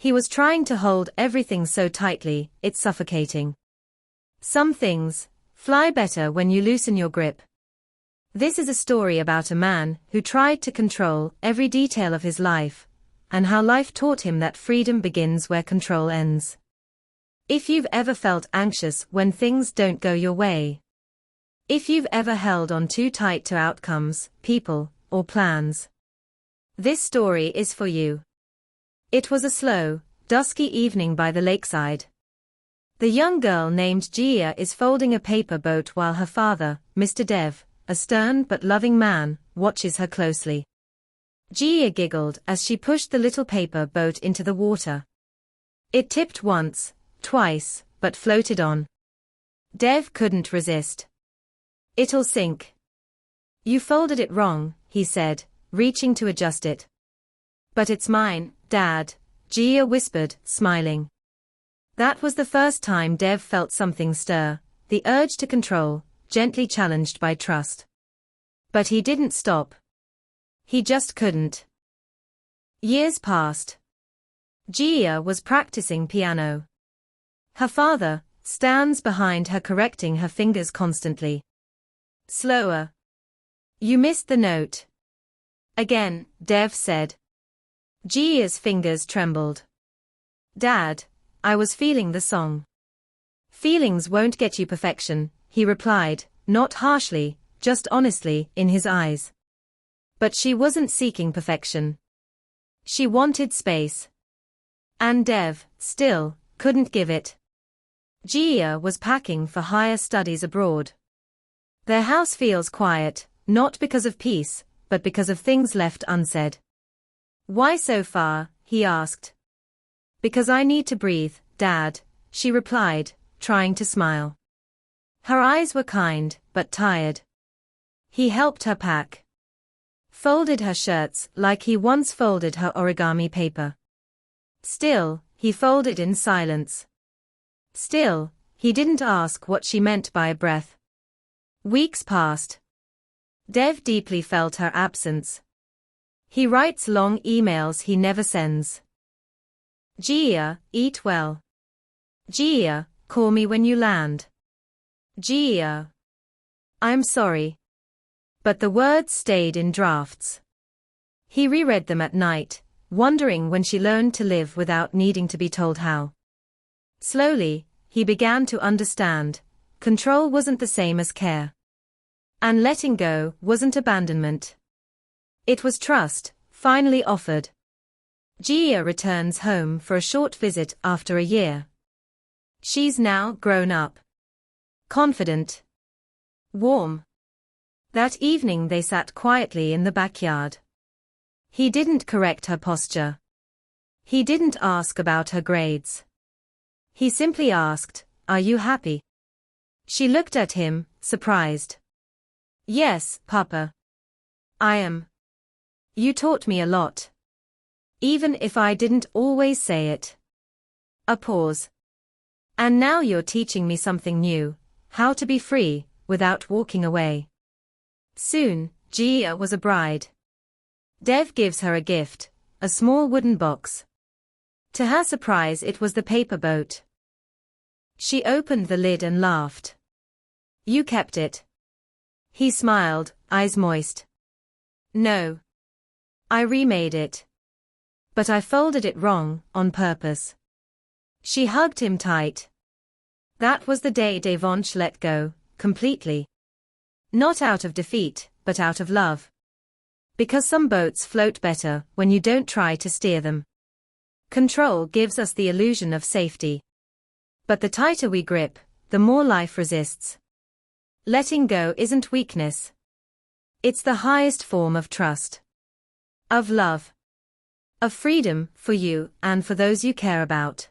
He was trying to hold everything so tightly, it's suffocating. Some things fly better when you loosen your grip. This is a story about a man who tried to control every detail of his life, and how life taught him that freedom begins where control ends. If you've ever felt anxious when things don't go your way, if you've ever held on too tight to outcomes, people, or plans, this story is for you. It was a slow, dusky evening by the lakeside. The young girl named Jiya is folding a paper boat while her father, Mr. Dev, a stern but loving man, watches her closely. Jiya giggled as she pushed the little paper boat into the water. It tipped once, twice, but floated on. Dev couldn't resist. "It'll sink." "You folded it wrong," he said, reaching to adjust it. "But it's mine, Dad," Jiya whispered, smiling. That was the first time Dev felt something stir, the urge to control, gently challenged by trust. But he didn't stop. He just couldn't. Years passed. Jiya was practicing piano. Her father stands behind her, correcting her fingers constantly. "Slower. You missed the note." "Again," Dev said. Jiya's fingers trembled. "Dad, I was feeling the song." "Feelings won't get you perfection," he replied, not harshly, just honestly, in his eyes. But she wasn't seeking perfection. She wanted space. And Dev, still, couldn't give it. Jiya was packing for higher studies abroad. Their house feels quiet, not because of peace, but because of things left unsaid. "Why so far?" he asked. "Because I need to breathe, Dad," she replied, trying to smile. Her eyes were kind, but tired. He helped her pack. Folded her shirts like he once folded her origami paper. Still, he folded in silence. Still, he didn't ask what she meant by a breath. Weeks passed. Dev deeply felt her absence. He writes long emails he never sends. "Jiya, eat well." "Jiya, call me when you land." "Jiya, I'm sorry." But the words stayed in drafts. He reread them at night, wondering when she learned to live without needing to be told how. Slowly, he began to understand. Control wasn't the same as care. And letting go wasn't abandonment. It was trust, finally offered. Jiya returns home for a short visit after a year. She's now grown up. Confident. Warm. That evening they sat quietly in the backyard. He didn't correct her posture. He didn't ask about her grades. He simply asked, "Are you happy?" She looked at him, surprised. "Yes, Papa. I am. You taught me a lot. Even if I didn't always say it." A pause. "And now you're teaching me something new, how to be free, without walking away." Soon, Jiya was a bride. Dev gives her a gift, a small wooden box. To her surprise, it was the paper boat. She opened the lid and laughed. "You kept it." He smiled, eyes moist. "No. I remade it. But I folded it wrong, on purpose." She hugged him tight. That was the day Devonsh let go, completely. Not out of defeat, but out of love. Because some boats float better when you don't try to steer them. Control gives us the illusion of safety. But the tighter we grip, the more life resists. Letting go isn't weakness. It's the highest form of trust. Of love. Of freedom, for you and for those you care about.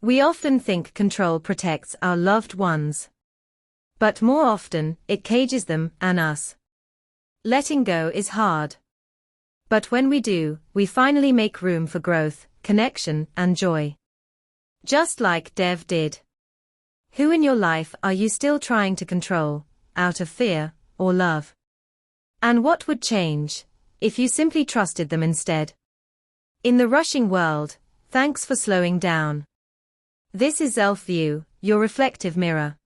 We often think control protects our loved ones. But more often, it cages them and us. Letting go is hard. But when we do, we finally make room for growth, connection, and joy. Just like Dev did. Who in your life are you still trying to control, out of fear or love? And what would change if you simply trusted them instead? In the rushing world, Thanks for slowing down. This is ZelfView, your reflective mirror.